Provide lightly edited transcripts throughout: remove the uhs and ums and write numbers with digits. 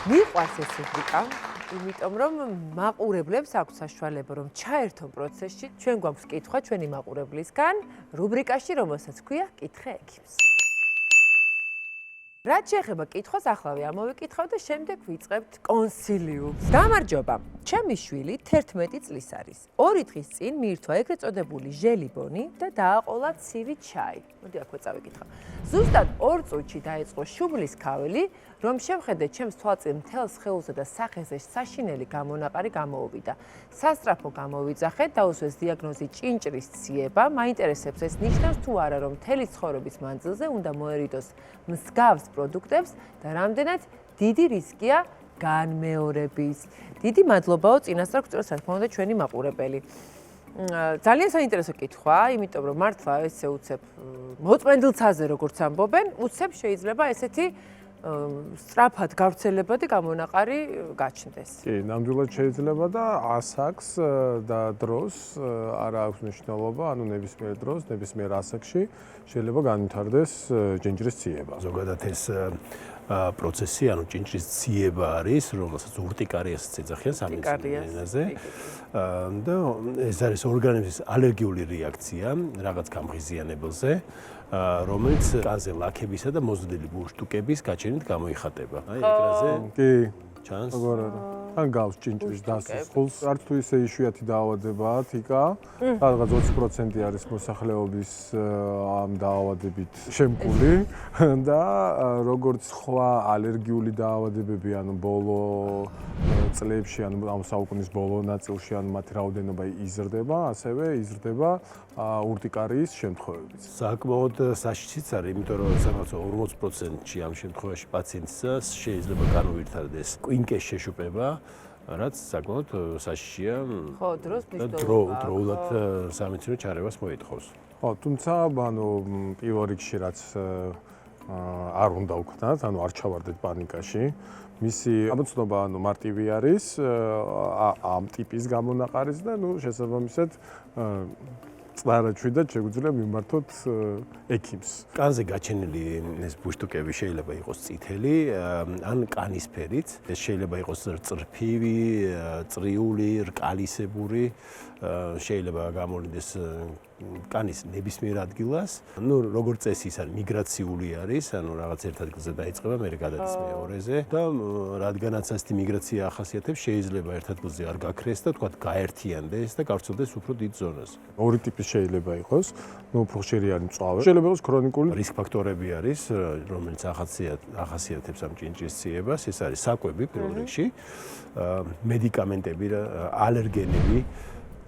მიყვარს ეს რუბრიკა, იმიტომ რომ მაყურებლებს აქვს საშუალება რომ ჩაერთონ პროცესში, ჩვენ გვაქვს კითხვა ჩვენი მაყურებლისგან, რუბრიკაში, რომელსაც ქვია კითხე ექიმს. რაც შეეხება კითხვას, ახლა ამოვიკითხავ და შემდეგ ვიწყებთ კონსილიუმს. გამარჯობა. ჩემი შვილი 11 წლის არის. 2 დღის წინ მიირთვა ეგრეთ წოდებული ჟელიბონი და დააყოლა ცივი ჩაი. მოდი აქვე წავიკითხავ. ზუსტად 2 წუთში დაიწყო შუბლის ქავილი, რომ შევხედე ჩემს თვალწინ მთელ სხეულსა და სახეზე საშინელი გამონაყარი გამოუვიდა. სასწრაფო გამოვიძახეთ, დაუსვეს დიაგნოზი ჭინჭრის ციება. მაინტერესებს ეს ნიშნავს თუ არა, რომ მთელი ცხოვრების მანძილზე უნდა მოერიდოს მსგავს პროდუქტებს და რამდენად დიდი რისკია განმეორების. დიდი მადლობაო წინასწარ გწევს რა თქმა უნდა ჩვენი მაყურებელი. ძალიან საინტერესო კითხვა, იმიტომ რომ მართლა ესე უცებ მოწმენდილცაზე როგორც ამბობენ, უცებ შეიძლება ესეთი სწრაფად გავრცელებადი გამონაყარი გაჩნდეს. კი, ნამდვილად შეიძლება და ასაკს და დროს არ აქვს მნიშვნელობა, ანუ ნებისმიერ დროს, ნებისმიერ ასაკში შეიძლება განვითარდეს ჭინჭრის ციება. ზოგადად ეს პროცესი, ანუ ჭინჭრის ციება არის, რომელსაც ურტიკარიას ეძახიან სამედიცინო ენაზე. და ეს არის ორგანიზმის ალერგიული რეაქცია რაღაც გამღიზიანებელზე, რომელიც კანზე ლაქებისა და მოზრდილი ბურშტუკების გაჩენით გამოიხატება. აი ეკრანზე კი, ჩანს. ან გავს ჭინჭრის დასუსხულს, არც თუ ისე იშვიათი დაავადებაა თიკა, რაღაც 20% არის მოსახლეობის ამ დაავადებით შემკული და როგორც სხვა ალერგიული დაავადებები, ანუ ბოლო წლებში, ანუ ამ საუკუნის ბოლო ნაწილში, ანუ მათი რაოდენობა იზრდება, ასევე იზრდება ურტიკარიის შემთხვევებიც. საკმაოდ საშიშიც არის, იმიტომ რომ სადღაც 40%-ში ამ შემთხვევაში პაციენტს შეიძლება განუვითარდეს კვინკეს შეშუპება, რაც საკმაოდ საშიშია. ხო, დროს მნიშვნელობა. დროულად სამედიცინო ჩარევას მოითხოვს. ხო, თუმცა, ანუ პირველ რიგში რაც არ უნდა ვქნათ, ანუ არ ჩავარდეთ პანიკაში. მისი ამოცნობა ანუ მარტივი არის ამ ტიპის გამონაყარის და ნუ შესაბამისად წლარაჩვიდად შეგვიძლია მიმართოთ ექიმს. კანზე გაჩენილი ეს ბუშტუკები შეიძლება იყოს წითელი ან კანისფერიც. ეს შეიძლება იყოს წრფივი, წრიული, რკალისებური, შეიძლება გამოვიდეს კანის ნებისმიერ ადგილას. ნუ როგორც წესი ის არის მიგრაციული არის, ანუ რაღაც ერთ ადგილზე დაიწყება, მერე გადადის მეორეზე და რადგანაც ასეთი მიგრაცია ახასიათებს, შეიძლება ერთ ადგილზე არ გაქრეს და თქვათ გაერთიანდეს და გავრცელდეს უფრო დიდ ზონაზე. ორი ტიპის შეიძლება იყოს, ნუ უფრო ხშირი არის მწვავე. შეიძლება იყოს ქრონიკული რისკ ფაქტორები არის, რომელიც ახასიათებს ამ ჭინჭრის ციებას, ეს არის საკვები პირველ რიგში, მედიკამენტები, ალერგენები,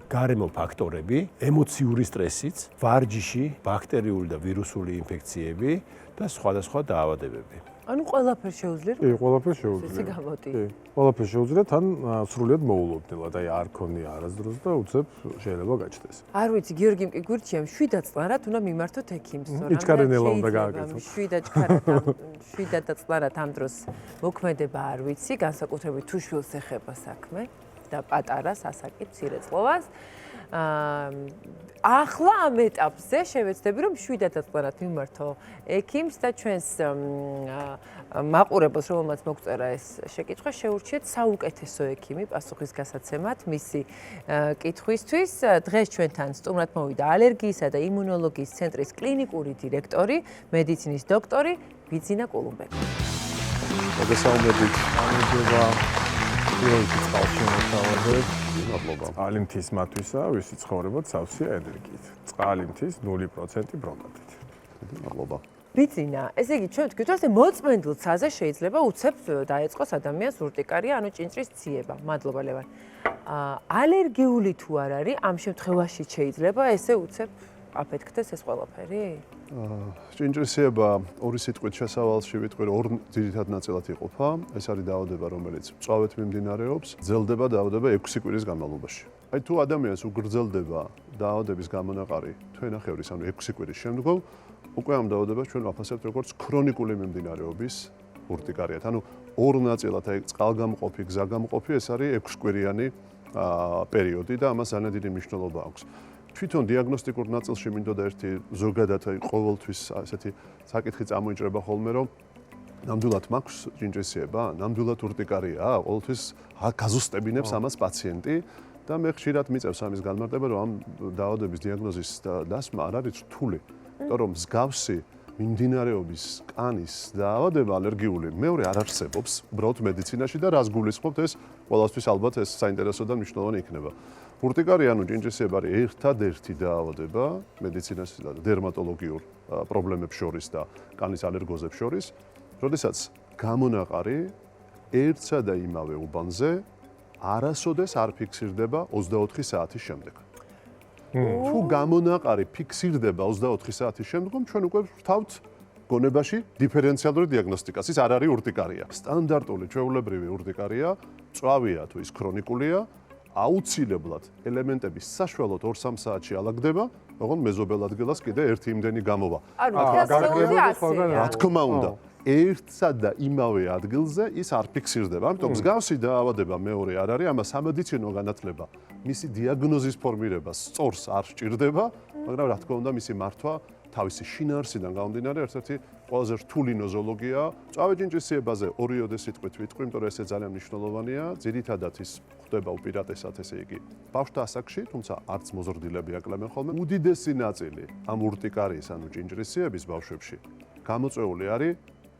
გარემო ფაქტორები, ემოციური სტრესიც, ვარჯიში, ბაქტერიული და ვირუსული ინფექციები და სხვადასხვა დაავადებები. ანუ ყველაფერს შეუძლია? კი, ყველაფერს შეუძლია. ესე გამოდი. კი, ყველაფერს შეუძლია, თან სრულიად მოულოდნელად, აი არ ქონია არასდროს და უცებ შეიძლება გაჩნდეს. არ ვიცი, გიორგიმ კი გვირჩია, 7 წლარად უნდა მიმართოთ ექიმს. იჩქარენელა უნდა გააკეთო. 7 წლარად ამ დროს მოქმედება არ ვიცი, განსაკუთრებით თუ შვილს ეხება საქმე. და პატარას ასაკით მცირეწლოვანს. ახლა ამ ეტაპზე შევეცდები რომ 7 წლად მიმართო ექიმს და ჩვენს მაყურებელს რომელმაც მოგწერა ეს შეკითხვა შეურჩიეთ საუკეთესო ექიმი პასუხისგასაცემად მისი კითხვისთვის. დღეს ჩვენთან სტუმრად მოვიდა ალერგიისა და იმუნოლოგიის ცენტრის კლინიკური დირექტორი, მედიცინის დოქტორი ბიძინა კულუმბეკო. მოგესალმებით. გამარჯობა. პირველი წყალში მოვთავაზებთ. მადლობა. წყალი მთის მათვისა, ვისი ცხოვრება სავსეა ენერგიით. წყალი მთის 0% ბრომატით. მადლობა. ბიძინა, ესე იგი ჩვენ ვთქვით, რომ მოწმენდილ ცაზე შეიძლება უცებ დაეწყოს ადამიანს ურტიკარია, ანუ ჭინჭრის ციება. მადლობა ლევან. ალერგიული თუ არ არის, ამ შემთხვევაში შეიძლება ესე უცებ აფეთქდეს ეს ყველაფერი? ჭინჭრის ციება ორი სიტყვით შესავალში ვიტყვი, ორ ძირითად ნაწილად იყოფა. ეს არის დაავადება, რომელიც მწვავედ მიმდინარეობს, გრძელდება დაავადება 6 კვირის განმავლობაში. აი თუ ადამიანს უგრძელდება დაავადების გამონაყარი თვენახევრის, ანუ 6 კვირის შემდგომ, უკვე ამ დაავადებას ჩვენ ვაფასებთ როგორც ქრონიკული მიმდინარეობის ურტიკარიათ. ანუ ორ ნაწილად, აი წყალგამყოფი, გზაგამყოფი, ეს არის 6 კვირიანი პერიოდი და ამას ძალიან დიდი მნიშვნელობა აქვს. თვითონ დიაგნოსტიკურ ნაწილში მინდოდა ერთი ზოგადად ყოველთვის ასეთი საკითხი წამოიჭრება ხოლმე, რომ ნამდვილად მაქვს ჭინჭრისება, ნამდვილად ურტიკარია, ყოველთვის გაზუსტებინებს ამას პაციენტი და მე ხშირად მიწევს ამის განმარტება, რომ ამ დაავადების დიაგნოზის დასმა არ არის რთული, იმიტომ რომ მსგავსი მიმდინარეობის კანის დაავადება ალერგიული მეორე არ არსებობს უბრალოდ მედიცინაში და რას გულისხმობთ ეს ყველასთვის ალბათ ეს საინტერესო და მნიშვნელოვანი იქნება. ურტიკარია ანუ ჭინჭრისება არის ერთადერთი დაავადება მედიცინასა და დერმატოლოგიურ პრობლემებს შორის და კანის ალერგოზებს შორის, როდესაც გამონაყარი ერთსა და იმავე უბანზე არასოდეს არ ფიქსირდება 24 საათის შემდეგ. თუ გამონაყარი ფიქსირდება 24 საათის შემდგომ, ჩვენ უკვე ვთავთ გონებაში დიფერენციალური დიაგნოსტიკას. ის არ არის ურტიკარია. სტანდარტული ჩვეულებრივი ურტიკარია, წვავია თუ ის ქრონიკულია, აუცილებლად ელემენტების საშუალოდ 2-3 საათში ალაგდება, ოღონდ მეზობელ ადგილას კიდე ერთი იმდენი გამოვა. რა თქმა უნდა, ერთსა და იმავე ადგილზე ის არ ფიქსირდება. ამიტომ მსგავსი დაავადება მეორე არ არის, ამას სამედიცინო განათლება მისი დიაგნოზის ფორმირებას სწორს არ სჭირდება, მაგრამ რა თქმა უნდა მისი მართვა თავისი შინაარსიდან გამომდინარე ერთ-ერთი ყველაზე რთული ნოზოლოგია. წავე ჭინჭრისებაზე ორიოდე სიტყვით ვიტყვი, იმიტომ რომ ესე ძალიან მნიშვნელოვანია. ძირითადად ის ხდება უპირატესად ესე იგი ბავშვთა ასაკში, თუმცა არც მოზრდილები აკლამენ ხოლმე. უდიდესი ნაწილი ამ ურტიკარიის ანუ ჭინჭრისების ბავშვებში გამოწვეული არის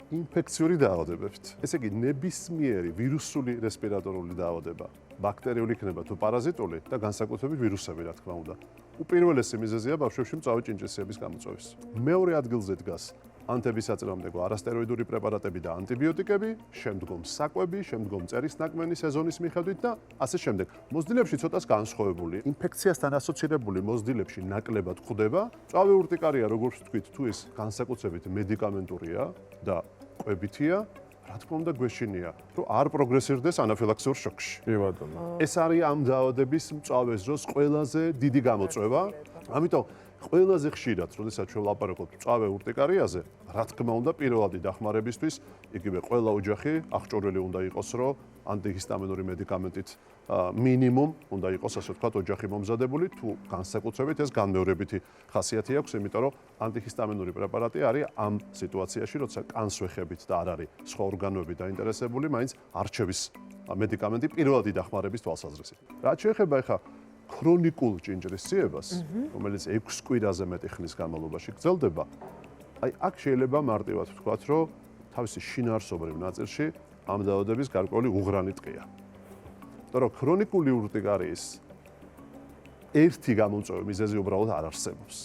ინფექციური დაავადებებით. ესე იგი ნებისმიერი ვირუსული რესპირატორული დაავადება, ბაქტერიული იქნება თუ პარაზიტული და განსაკუთრებით ვირუსები რა თქმა უნდა. უპირველესი მიზეზია ბავშვებში მწვავე ჭინჭრისების გამოწვევის. მეორე ადგილზე დგას ანთებისაწინააღმდეგო არასტეროიდული პრეპარატები და ანტიბიოტიკები, შემდგომ საკვები, შემდგომ მწერის ნაკმენი სეზონის მიხედვით და ასე შემდეგ. მოზრდილებში ცოტას განსხვავებული, ინფექციასთან ასოცირებული მოზრდილებში ნაკლებად გვხვდება. მწვავე ურტიკარია, როგორც ვთქვით, თუ ის განსაკუთრებით მედიკამენტურია და კვებითია, რა თქმა უნდა გვეშინია, რომ არ პროგრესირდეს ანაფილაქსიურ შოკში. კი ბატონო. ეს არის ამ დაავადების მწვავეს დროს ყველაზე დიდი გამოწვევა. ამიტომ ყველაზე ხშირად, როდესაც ჩვენ ვლაპარაკობთ მწვავე ურტიკარიაზე, რა თქმა უნდა, პირველადი დახმარებისთვის იგივე ყველა ოჯახი აღჭურვილი უნდა იყოს, რომ ანტიჰისტამინური მედიკამენტით მინიმუმ უნდა იყოს, ასე ვთქვათ, ოჯახი მომზადებული, თუ განსაკუთრებით ეს განმეორებითი ხასიათი აქვს, იმიტომ რომ ანტიჰისტამინური პრეპარატი არის ამ სიტუაციაში, როცა კანს ვეხებით და არ არის სხვა ორგანოები დაინტერესებული, მაინც არჩევის მედიკამენტი პირველადი დახმარების თვალსაზრისით. რაც შეეხება ახლა ქრონიკულ ჭინჭრისებას, რომელიც 6 კვირაზე მეტი ხნის განმავლობაში გრძელდება, აი აქ შეიძლება მარტივად ვთქვათ, რომ თავისი შინაარსობრივ ნაწილში ამ დაავადების გარკვეული უღრანი ტყია. იმიტომ რომ ქრონიკული ურტიკარიის ერთი გამოწვევი მიზეზი უბრალოდ არ არსებობს.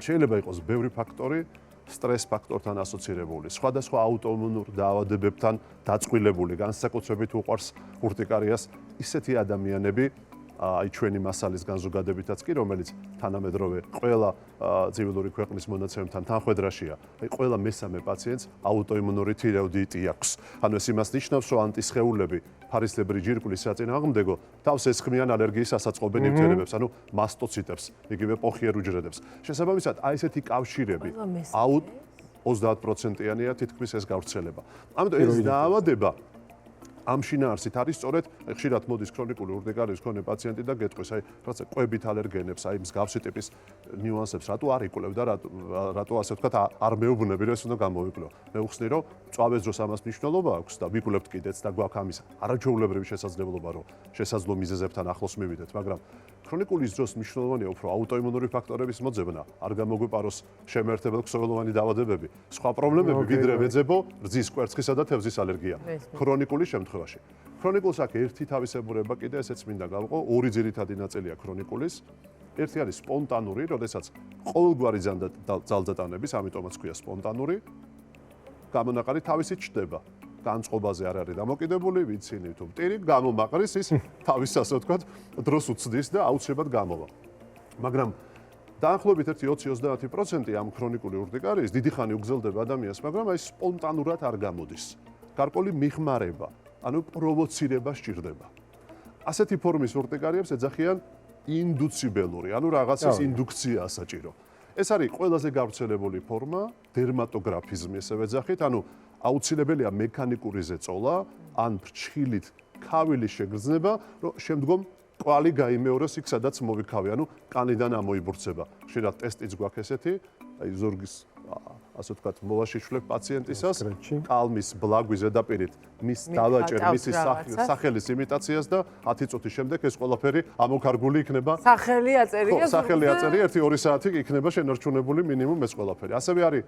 შეიძლება იყოს ბევრი ფაქტორი, სტრეს ფაქტორთან ასოცირებული, სხვადასხვა აუტოიმუნურ დაავადებებთან დაწყვილებული, განსაკუთრებით უყვარს ურტიკარიას ისეთი ადამიანები, აი ჩვენი მასალის განზოგადებითაც კი, რომელიც თანამედროვე ყველა ცივილური ქვეყნის მონაცემებთან თანხვედრაშია, აი ყველა მესამე პაციენტს აუტოიმუნური თირეოდიტი აქვს. ანუ ეს იმას ნიშნავს, რომ ანტისხეულები ფარისებრი ჯირკვლის საწინააღმდეგო თავს ესხმიან ალერგიის ასაწყობენ ნივთიერებებს, ანუ მასტოციტებს, იგივე პოხიერ უჯრედებს. შესაბამისად, აი ესეთი კავშირები 30%-იანია თითქმის ეს გავრცელება. ამიტომ ეს დაავადება ამ შინაარსით არის სწორედ ხშირად მოდის ქრონიკული ურტიკარიის მქონე პაციენტი და გეტყვის, აი რაღაცა კვებით ალერგენებს, აი მსგავსი ტიპის ნიუანსებს რატო არ იკვლევ და რატო ასე ვთქვათ არ მეუბნები, რომ ეს უნდა გამოვიკლო. მე ვხსნი, რომ წვავეს დროს ამას მნიშვნელობა აქვს და ვიკვლევთ კიდეც და გვაქვს ამის არაჩვეულებრივი შესაძლებლობა, რომ შესაძლო მიზეზებთან ახლოს მივიდეთ, მაგრამ ქრონიკულის დროს მნიშვნელოვანია უფრო აუტოიმუნური ფაქტორების მოძებნა, არ გამოგვიპაროს შემაერთებელ ქსოვილოვანი დაავადებები, სხვა პრობლემები, ვიდრე ვეძებო რძის, კვერცხისა და თევზის ალერგია. ქრონიკული შემთხვევაში. ქრონიკულს აქ ერთი თავისებურება კიდე ესეც მინდა გავყო, ორი ძირითადი ნაწილია ქრონიკულის. ერთი არის სპონტანური, როდესაც ყოველგვარი ძალდატანების, ამიტომაც ქვია სპონტანური, გამონაყარი თავისით ჩდება. განწყობაზე არ არის დამოკიდებული, ვიცინი თუ მტირი, გამომაყრის ის თავის ასე ვთქვათ, დროს უცდის და აუცილებლად გამოვა. მაგრამ დაახლოებით 20-30% ამ ქრონიკული ურტიკარიის დიდი ხანი უგრძელდება ადამიანს, მაგრამ აი სპონტანურად არ გამოდის. გარკვეული მიხმარება, ანუ პროვოცირება სჭირდება. ასეთი ფორმის ურტიკარიებს ეძახიან ინდუციბელური, ანუ რაღაცის ინდუქცია საჭირო. ეს არის ყველაზე გავრცელებული ფორმა, დერმატოგრაფიზმი ესე ვეძახით, ანუ აუცილებელია მექანიკური ზეწოლა, ან ფრჩხილით ქავილის შეგრძნება, რომ შემდგომ კვალი გაიმეოროს იქ, სადაც მოვიქავი, ანუ კანიდან ამოიბურცება. ხშირად ტესტიც გვაქვს ესეთი, აი ზურგის ასე ვთქვათ, მოვაშიშვლებ პაციენტისას, კონკრეტში. კალმის ბლაგვის ზედაპირით მის დავაჭერ მისი რაღაცას. სახელის იმიტაციას და 10 წუთის შემდეგ ეს ყველაფერი ამოქარგული იქნება. სახელი აწერია. სახელი აწერია 1-2 საათი იქნება შენარჩუნებული მინიმუმ ეს ყველაფერი. ასევე არის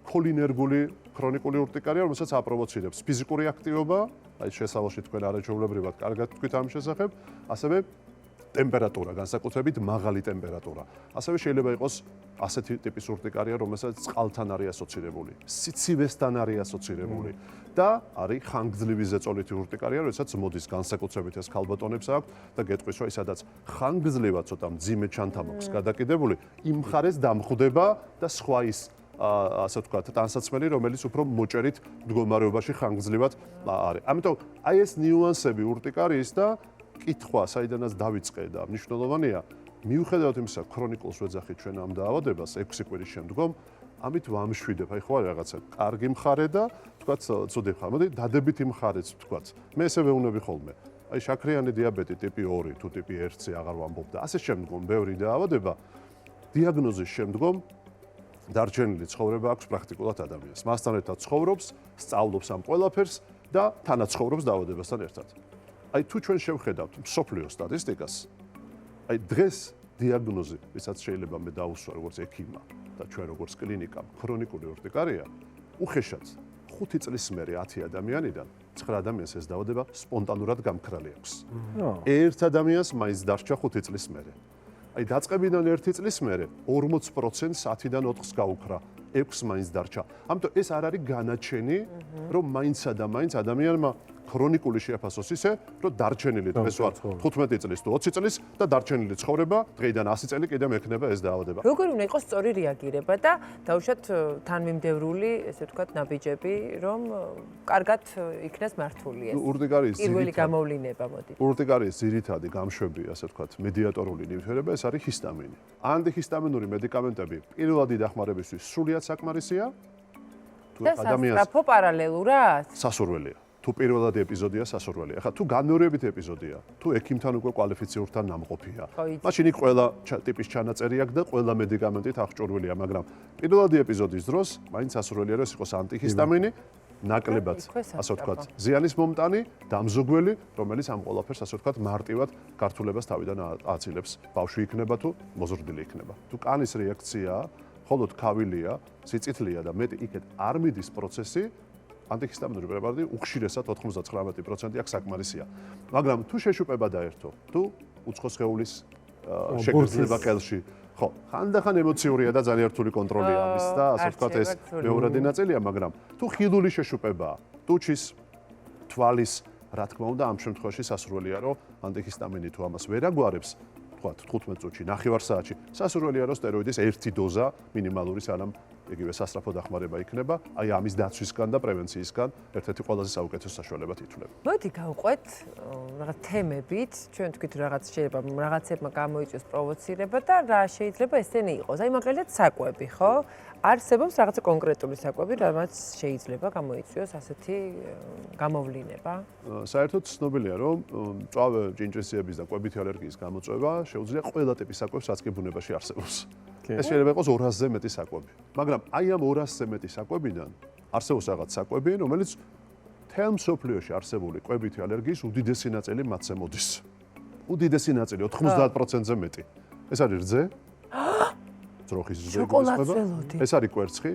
ქოლინერგული ქრონიკული ურტიკარია, რომელსაც აპროვოცირებს ფიზიკური აქტივობა, აი შესავალში თქვენ არაჩვეულებრივად კარგად თქვით ამ შესახებ, ასევე ტემპერატურა, განსაკუთრებით მაღალი ტემპერატურა. ასევე შეიძლება იყოს ასეთი ტიპის ურტიკარია, რომელსაც წყალთან არის ასოცირებული, სიცივესთან არის ასოცირებული და არის ხანგრძლივი ზეწოლითი ურტიკარია, როდესაც მოდის განსაკუთრებით ეს ქალბატონებს აქვს და გეტყვის, რომ სადაც ხანგრძლივად ცოტა მძიმე ჩანთამ აქვს გადაკიდებული, იმ მხარეს დამხვდება და სხვა ის ასე ვთქვათ, ტანსაცმელი, რომელიც უფრო მოჭერით მდგომარეობაში ხანგრძლივად არის. ამიტომ აი ეს ნიუანსები ურტიკარიის და კითხვა, საიდანაც დავიწყე და მნიშვნელოვანია, მიუხედავად იმისა, ქრონიკულს ვეძახით ჩვენ ამ დაავადებას 6 კვირის შემდგომ, ამით ვამშვიდებ, აი ხო არის რაღაცა კარგი მხარე და ვთქვათ, ცუდი მხარე. მოდი დადებითი მხარეც ვთქვათ. მე ესე ვეუბნები ხოლმე. აი შაქრიანი დიაბეტი ტიპი 2 თუ ტიპი 1-ზე აღარ ვამბობ და ასე შემდგომ ბევრი დაავადება დიაგნოზის შემდგომ დარჩენილი ცხოვრება აქვს პრაქტიკულად ადამიანს. მასთან ერთად ცხოვრობს, სწავლობს ამ ყველაფერს და თანაცხოვრობს დაავადებასთან ერთად. აი თუ ჩვენ შევხედავთ მსოფლიო სტატისტიკას, აი დღეს დიაგნოზი, ვისაც შეიძლება მე დავუსვა როგორც ექიმმა და ჩვენ როგორც კლინიკამ, ქრონიკული ურტიკარია, უხეშად 5 წლის მერე 10 ადამიანიდან 9 ადამიანს ეს დაავადება სპონტანურად გამქრალი აქვს. ერთ ადამიანს მაინც დარჩა 5 წლის მერე. აი დაწყებიდან 1 წლის მერე 40% 10-დან 4-ს გაუქრა, 6 მაინც დარჩა. ამიტომ ეს არ არის განაჩენი, რომ მაინცსა და მაინც ადამიანმა ქრონიკული შეაფასოს ისე, რომ დარჩენილი დღეს ვარ 15 წლის თუ 20 წლის და დარჩენილი ცხოვრება დღეიდან 100 წელი კიდევ მექნება ეს დაავადება. როგორ უნდა იყოს სწორი რეაგირება და დაუშვათ თანმიმდევრული, ესე ვთქვათ, ნაბიჯები, რომ კარგად იქნას მართული ეს. ურტიკარიის პირველი გამოვლინება მოდი. ურტიკარიის ძირითადი გამშვები, ასე ვთქვათ, მედიატორული ნივთიერება ეს არის ჰისტამინი. ანტიჰისტამინური მედიკამენტები პირველადი დახმარებისთვის სრულიად საკმარისია. თუ და ადამიანს სასწრაფო პარალელურად სასურველია. თუ პირველადი ეპიზოდია სასურველია. ახლა თუ განმეორებითი ეპიზოდია, თუ ექიმთან უკვე კვალიფიციურთან ნამყოფია. მაშინ იქ ყველა ტიპის ჩანაწერი აქვს და ყველა მედიკამენტით აღჭურვილია, მაგრამ პირველადი ეპიზოდის დროს მაინც სასურველია რომ იყოს ანტიჰისტამინი, ნაკლებად, ასე ვთქვათ, ზიანის მომტანი, დამზოგველი, რომელიც ამ ყველაფერს ასე ვთქვათ, მარტივად გართულებას თავიდან აცილებს. ბავშვი იქნება თუ მოზრდილი იქნება. თუ კანის რეაქციაა, მხოლოდ ქავილია, სიწითლეა და მეტი იქეთ არ მიდის პროცესი, ანტიჰისტამინური პრეპარატი უხშირესად 99% აქ საკმარისია. მაგრამ თუ შეშუპება დაერთო, თუ უცხო სხეულის შეგრძნება ყელში, ხო, ხანდახან ემოციურია და ძალიან რთული კონტროლია ამის და ასე ვთქვათ ეს მეორადი ნაწილია, მაგრამ თუ ხილული შეშუპებაა, ტუჩის, თვალის, რა თქმა უნდა, ამ შემთხვევაში სასურველია, რომ ანტიჰისტამინი თუ ამას ვერ აგვარებს, თქვათ 15 წუთში, ნახევარ საათში, სასურველია, რომ სტეროიდის ერთი დოზა მინიმალური სანამ იგივე სასწრაფო დახმარება იქნება, აი ამის დაცვისგან და პრევენციისგან ერთ-ერთი ყველაზე საუკეთესო საშუალებად ითვლება. მოდი გავყვეთ რაღაც თემებით, ჩვენ თქვით რაღაც შეიძლება რაღაცებმა გამოიწვიოს პროვოცირება და რა შეიძლება ესენი იყოს. აი მაგალითად საკვები, ხო? არსებობს რაღაცა კონკრეტული საკვები, რაც შეიძლება გამოიწვიოს ასეთი გამოვლინება. საერთოდ ცნობილია, რომ მწვავე ჭინჭრისეების და კვებითი ალერგიის გამოწვევა შეუძლია ყველა ტიპის საკვებს, რაც კი ბუნებაში არსებობს. ეს შეიძლება იყოს 200-ზე მეტი საკვები. მაგრამ აი ამ 200-ზე მეტი საკვებიდან არსებობს რაღაც საკვები, რომელიც თელ მსოფლიოში არსებული კვებითი ალერგიის უდიდესი ნაწილი მათზე მოდის. უდიდესი ნაწილი 90%-ზე მეტი. ეს არის რძე, ძროხის რძე გულისხმობა, ეს არის კვერცხი,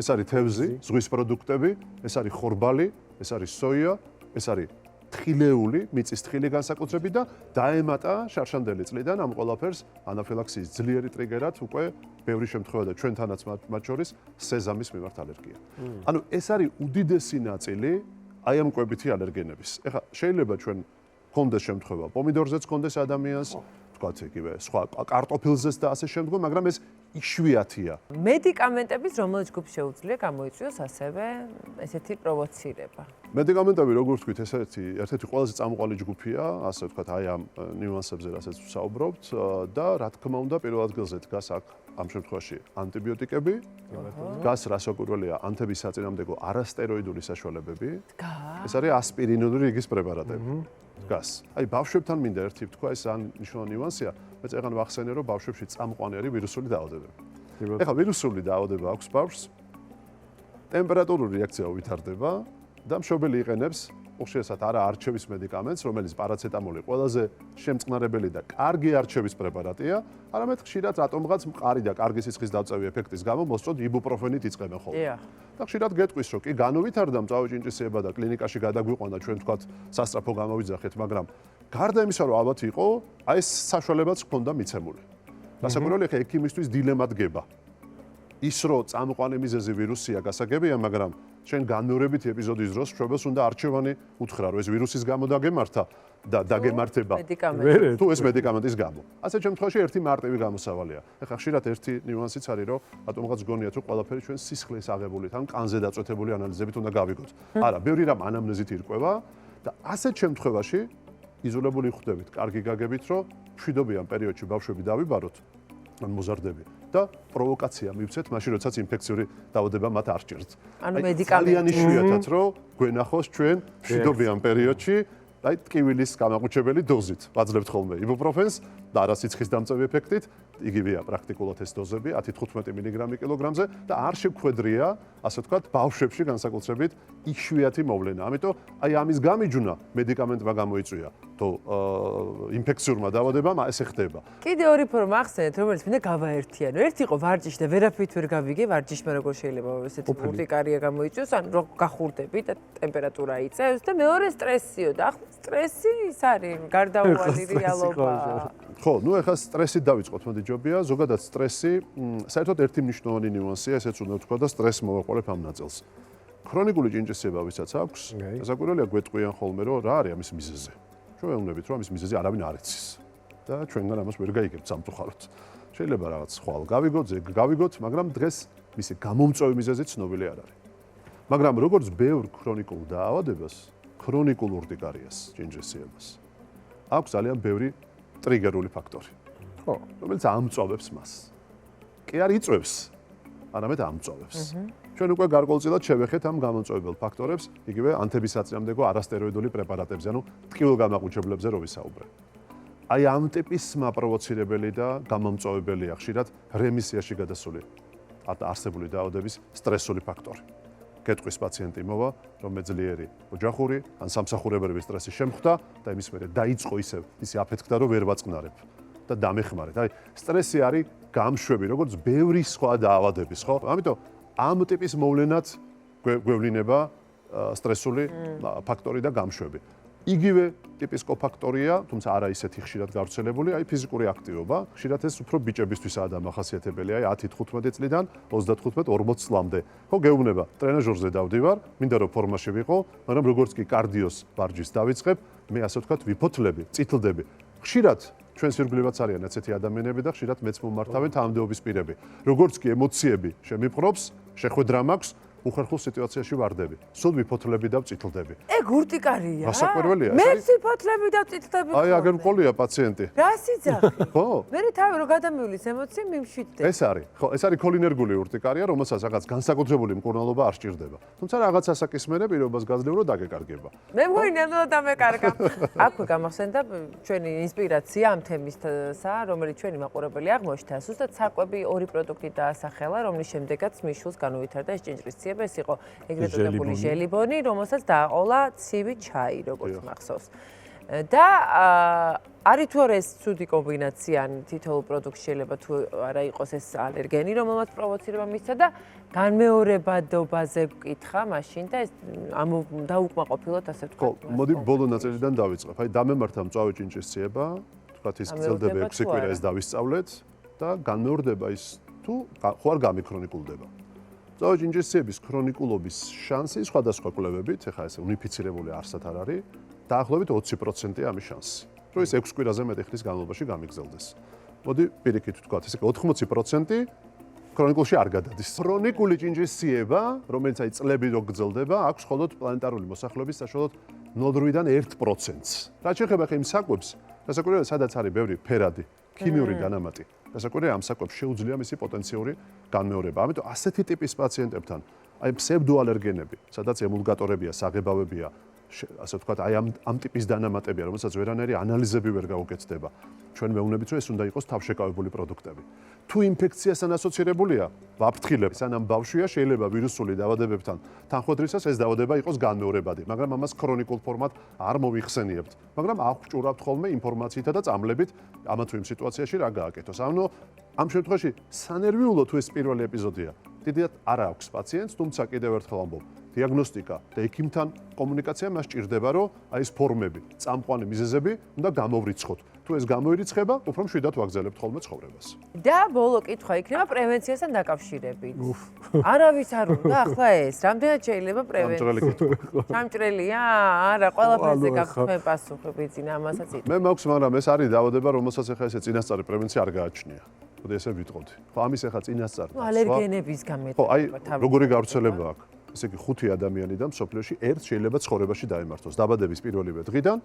ეს არის თევზი, ზღვის პროდუქტები, ეს არის ხორბალი, ეს არის სოია, ეს არის თხილეული, მიწის თხილი განსაკუთრებით და დაემატა შარშანდელი წლიდან ამ ყველაფერს ანაფილაქსიის ძლიერი ტრიგერად უკვე ბევრი შემთხვევა და ჩვენთანაც მათ შორის სეზამის მიმართ ალერგია. ანუ ეს არის უდიდესი ნაწილი აი ამ კვებითი ალერგენების. ეხლა შეიძლება ჩვენ გქონდეს შემთხვევა პომიდორზეც გქონდეს ადამიანს, თქვათ იგივე სხვა კარტოფილზეც და ასე შემდგომ, მაგრამ ეს იშვიათია. მედიკამენტების რომელ ჯგუფს შეუძლია გამოიწვიოს ასევე ესეთი პროვოცირება? მედიკამენტები, როგორც ვთქვით, ერთ-ერთი ყველაზე წამოყვალი ჯგუფია, ასე ვთქვათ, აი ამ ნიუანსებზე, რასაც ვსაუბრობთ და რა თქმა უნდა, პირველ ადგილზე დგას აქ ამ შემთხვევაში ანტიბიოტიკები, დგას რასაკვირველია, ანთების საწინააღმდეგო არასტეროიდული საშუალებები. ეს არის ასპირინული რიგის პრეპარატები. დგას. აი ბავშვებთან მინდა ერთი ვთქვა, ეს მნიშვნელოვანი ნიუანსია. მე წეგან ვახსენე, რომ ბავშვებში წამყვანი არის ვირუსული დაავადებები. ეხლა ვირუსული დაავადება აქვს ბავშვს ტემპერატურული რეაქცია ვითარდება და მშობელი იყენებს უხშირად არა არჩევის მედიკამენტს, რომელიც პარაცეტამოლი ყველაზე შემწყნარებელი და კარგი არჩევის პრეპარატია, არამედ ხშირად რატომღაც მყარი და კარგი სიცხის დავწევი ეფექტის გამო მოსწოდ იბუპროფენით იწყებენ ხოლმე. და ხშირად გეტყვის, რომ კი განუვითარდა მწვავე ჭინჭისება და კლინიკაში გადაგვიყვანა ჩვენ თქვათ სასწრაფო გამოვიძახეთ, მაგრამ გარდა იმისა, რომ ალბათ იყო, აი ეს საშუალებაც ჰქონდა მიცემული. გასაკვირველი ხა ექიმისთვის დილემა დგება. ის რომ წამყვანი მიზეზი ვირუსია გასაგებია, მაგრამ ჩვენ განმეორებითი ეპიზოდის დროს მშობელს უნდა არჩევანი უთხრა, რომ ეს ვირუსის გამო დაგემართა და დაგემართება თუ ეს მედიკამენტის გამო. ასეთ შემთხვევაში ერთი მარტივი გამოსავალია. ეხლა ხშირად ერთი ნიუანსიც არის, რომ რატომღაც გონიათ, რომ ყველაფერი ჩვენ სისხლის აღებულით ან კანზე დაწვეთებული ანალიზებით უნდა გავიგოთ. არა, ბევრი რამ ანამნეზით ირკვევა და ასეთ შემთხვევაში იზოლებული ხვდებით, კარგი გაგებით, რომ მშვიდობიან პერიოდში ბავშვები დავიბაროთ ან მოზარდები და პროვოკაცია მივცეთ, მაშინ როდესაც ინფექციური დაავადება მათ არ სჭირთ. ანუ მედიკამენტი ძალიან იშვიათად რომ გვენახოს ჩვენ მშვიდობიან პერიოდში აი ტკივილის გამაყუჩებელი დოზით ვაძლევთ ხოლმე იბუპროფენს და არა სიცხის დამწევი ეფექტით, იგივეა პრაქტიკულად ეს დოზები 10-15 მგ კილოგრამზე და არ შეგვხვედრია, ასე ვთქვათ, ბავშვებში განსაკუთრებით იშვიათი მოვლენა. ამიტომ აი ამის გამიჯვნა მედიკამენტმა გამოიწვია, თუ ინფექციურმა დაავადებამ ესე ხდება. კიდე ორი ფორმა ახსენეთ, რომელიც მინდა გავაერთიანო. ერთი იყო ვარჯიში და ვერაფრით ვერ გავიგე ვარჯიშმა როგორ შეიძლება ესეთი ურტიკარია გამოიწვიოს, ან რო გახურდები და ტემპერატურა იწევს და მეორე სტრესიო და ახლა სტრესი ის არის გარდაუვალი რეალობა. ხო, ნუ ეხლა სტრესით დავიწყოთ, მოდი ჯობია, ზოგადად სტრესი, საერთოდ ერთი მნიშვნელოვანი ნიუანსია, ესეც უნდა ვთქვა და სტრესს მოვაყოლებ ამ ნაწილს. ქრონიკული ჭინჭისება ვისაც აქვს, გასაკვირველია გვეტყვიან ხოლმე, რომ რა არის ამის მიზეზი. ჩვენ ვეუბნებით, რომ ამის მიზეზი არავინ არ იცის და ჩვენგან ამას ვერ გაიგებთ სამწუხაროდ. შეიძლება რაღაც ხვალ გავიგოთ, ზეგ გავიგოთ, მაგრამ დღეს მისი გამომწვევი მიზეზი ცნობილი არ არის. მაგრამ როგორც ბევრ ქრონიკულ დაავადებას, ქრონიკულ ურტიკარიას, ჭინჭისებას, აქვს ძალიან ბევრი ტრიგერული ფაქტორი. ხო, რომელიც ამწვავებს მას. კი არ იწვევს, არამედ ამწვავებს. ჩვენ უკვე გარკვეულწილად შევეხეთ ამ გამომწვევებელ ფაქტორებს, იგივე ანთებისაწინააღმდეგო არასტეროიდული პრეპარატებზე, ანუ ტკივილგამაყუჩებლებზე რო ვისაუბრე. აი ამ ტიპის მაპროვოცირებელი და გამომწვევებელია ხშირად რემისიაში გადასული არსებული დაავადების სტრესული ფაქტორი. გეტყვის პაციენტი მოვა, რომ მეძლიერი ოჯახური ან სამსახურებრივი სტრესი შემხვდა და იმის მერე დაიწყო ისევ ისი აფეთქდა, რომ ვერ ვაწყნარებ და დამეხმარეთ. აი სტრესი არის გამშვები, როგორც ბევრი სხვა დაავადების, ხო? ამიტომ ამ ტიპის მოვლენად გვევლინება სტრესული ფაქტორი და გამშვები. იგივე ტიპის კოფაქტორია, თუმცა არა ისეთი ხშირად გავრცელებული, აი ფიზიკური აქტივობა. ხშირად ეს უფრო ბიჭებისთვისაა დამახასიათებელი, აი 10-15 წლიდან 35-40 წლამდე. ხო, გეუბნება, ტრენაჟორზე დავდივარ, მინდა რომ ფორმაში ვიყო, მაგრამ როგორც კი კარდიოს ვარჯიშს დავიწყებ, მე ასე ვთქვათ, ვიფოთლები, წითლდები. ხშირად ჩვენს ირგვლივაც არიან ესეთი ადამიანები და ხშირად მეც მომართავენ თანამდებობის პირები. როგორც კი ემოციები შემიპყრობს, შეხვედრა მაქვს, უხერხულ სიტუაციაში ვარდები. სულ ვიფოთლები და ვწითლდები. ეგ ურტიკარია. გასაკვირველია. მე ვიფოთლები და ვწითლდები. აი აგერ მყოლია პაციენტი. რა სიძახი? ხო? მე თავი რო გადამივლის ემოცია მიმშვიდე. ეს არის. ხო, ეს არის ქოლინერგული ურტიკარია, რომელსაც რაღაც განსაკუთრებული მკურნალობა არ სჭირდება. თუმცა რაღაც ასაკისმენე პირობას გაძლევ რომ დაგეკარგება. მე მგონი ნამდვილად დამეკარგა. აქვე გამახსენდა ჩვენი ინსპირაცია ამ თემისთსა, რომელიც ჩვენი მაყურებელი აღმოჩნდა. ზუსტად საკვები ორი პროდუქტი დაასახელა, რომლის შემდეგაც მიშულს განუვითარდა ეს ჭინჭრისცია. ეს იყო ეგრეთ წოდებული ჟელიბონი, რომელსაც დააყოლა ცივი ჩაი, როგორც მახსოვს. და არის თუ არა ეს ცუდი კომბინაცია, თითოეულ პროდუქტს შეიძლება თუ არა იყოს ეს ალერგენი, რომელმაც პროვოცირება მისცა და განმეორებადობაზე ვკითხა მაშინ და ეს დაუკმაყოფილოთ ასე ვთქვათ. ხო, მოდი ბოლო ნაწილიდან დავიწყებ. აი დამემართა მწვავე ჭინჭისება, თქვათ ის გრძელდება 6 კვირა ეს დავისწავლეთ და განმეორდება ის თუ ხო არ გამიქრონიკულდება. მწვავე ჭინჭისების ქრონიკულობის შანსი სხვადასხვა კვლევებით, ეხლა ეს უნიფიცირებული არსად არ არის, დაახლოებით 20%-ია ამის შანსი, რომ ეს 6 კვირაზე მეტი ხნის განმავლობაში გამიგრძელდეს. მოდი პირიქით ვთქვათ, ესე 80% ქრონიკულში არ გადადის. ქრონიკული ჭინჭისება, რომელიც აი წლები რო გრძელდება, აქვს მხოლოდ პლანეტარული მოსახლეობის საშუალოდ 0-დან 1%-ს. რაც შეეხება იმ საკვებს, გასაკვირველია, სადაც არის ბევრი ფერადი, ქიმიური დანამატი. გასაკვირველია, ამ საკვებს შეუძლია მისი პოტენციური განმეორება. ამიტომ ასეთი ტიპის პაციენტებთან, აი ფსევდოალერგენები, სადაც ემულგატორებია, საღებავებია, ასე ვთქვათ, აი ამ ტიპის დანამატებია, რომელსაც ვერანაირი ანალიზები ვერ გაუკეთდება. ჩვენ მეუბნებით, რომ ეს უნდა იყოს თავშეკავებული პროდუქტები. თუ ინფექციასთან ასოცირებულია, ვაფრთხილებ, სანამ ბავშვია, შეიძლება ვირუსული დაავადებებთან თანხმოდრისას ეს დაავადება იყოს განმეორებადი, მაგრამ ამას ქრონიკულ ფორმად არ მოვიხსენიებთ. მაგრამ აღჭურავთ ხოლმე ინფორმაციითა და წამლებით ამა თუ იმ სიტუაციაში რა გააკეთოს. ანუ ამ შემთხვევაში სანერვიულო თუ ეს პირველი ეპიზოდია, დიდად არ აქვს პაციენტს, თუმცა კიდევ ერთხელ ამბობ, დიაგნოსტიკა და ექიმთან კომუნიკაცია მას ჭირდება, რომ აი ეს ფორმები, წამყვანი მიზეზები უნდა გამოვრიცხოთ. თუ ეს გამოირიცხება, უფრო მშვიდად ვაგრძელებთ ხოლმე ცხოვრებას. და ბოლო კითხვა იქნება პრევენციასთან დაკავშირებით. არავის არ უნდა ახლა ეს, რამდენად შეიძლება პრევენცია? ამჭრელი კითხვა. სამჭრელია? არა, ყველაფერზე გაქვთ თქვენ პასუხები წინ ამასაც იტყვი. მე მაქვს, მაგრამ ეს არის დაავადება, რომელსაც ახლა ესე წინასწარი პრევენცია არ გააჩნია. ხოდი ესე ვიტყოდი. ხო, ამის ახლა წინასწარი. ალერგენების ხო, გამეტება. აი, როგორი გავრცელება აქვს? ესე იგი 5 ადამიანიდან სოფლიოში ერთ შეიძლება ცხოვრებაში დაემართოს დაბადების პირველივე დღიდან,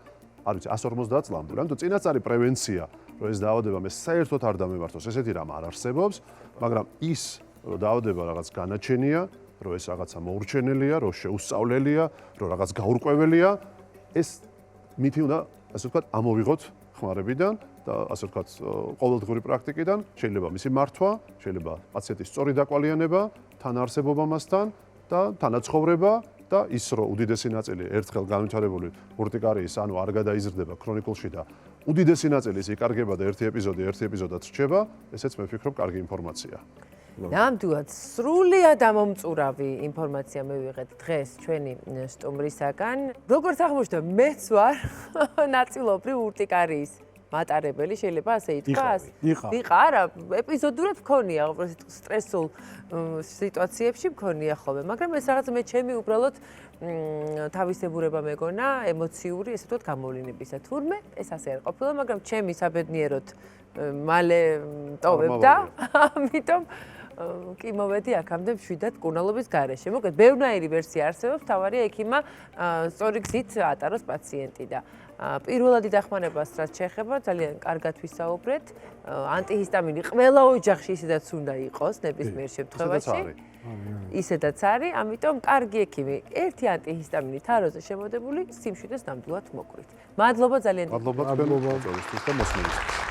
არ ვიცი 150 წლამდე. რამეთო წინასწარი პრევენცია, რომ ეს დაავადება მე საერთოდ არ დამემართოს, ესეთი რამ არ არსებობს, მაგრამ ის რომ დაავადება რაღაც განაჩენია, რომ ეს რაღაცა მოურჩენელია, რომ შეუსწავლელია, რომ რაღაც გაურკვეველია, ეს მითი უნდა, ასე ვთქვათ, ამოვიღოთ ხმარებიდან და ასე ვთქვათ, ყოველდღიური პრაქტიკიდან, შეიძლება მისი მართვა, შეიძლება პაციენტის სწორი დაკვალიანება, თანაარსებობა მასთან და თანაცხოვრება და ის რომ უდიდესი ნაწილი ერთხელ განვითარებული ურტიკარიის ანუ არ გადაიზრდება ქრონიკულში და უდიდესი ნაწილი ის იკარგება და ერთი ეპიზოდად რჩება, ესეც მე ვფიქრობ კარგი ინფორმაციაა. ნამდვილად სრულიად ამომწურავი ინფორმაცია მივიღეთ დღეს ჩვენი სტუმრისაგან. როგორც აღმოჩნდა, მეც ვარ ნაწილობრივ ურტიკარიის მატარებელი, შეიძლება ასე ითქვას? იყა. არა, ეპიზოდურად მქონია, უბრალოდ სტრესულ სიტუაციებში მქონია ხოლმე, მაგრამ ეს რაღაც მე ჩემი უბრალოდ თავისებურება მეგონა, ემოციური, ესე ვთქვათ, გამოვლინებისა. თურმე ეს ასე არ ყოფილა, მაგრამ ჩემი საბედნიეროდ მალე ტოვებდა, ამიტომ კი მოვედი აქამდე მშვიდად კურნალობის გარეშე. მოკლედ, ბევრნაირი ვერსია არსებობს, თავარია ექიმმა სწორი გზით ატაროს პაციენტი და პირველადი დახმარებას რაც შეეხება, ძალიან კარგად ვისაუბრეთ. ანტიჰისტამინი ყველა ოჯახში ისედაც უნდა იყოს ნებისმიერ შემთხვევაში. ისედაც არის, ამიტომ კარგი ექიმი, ერთი ანტიჰისტამინი თაროზე შემოდებული, სიმშვიდეს ნამდვილად მოკვდით. მადლობა ძალიან. მადლობა თქვენ მოწვევისთვის და მოსმენისთვის.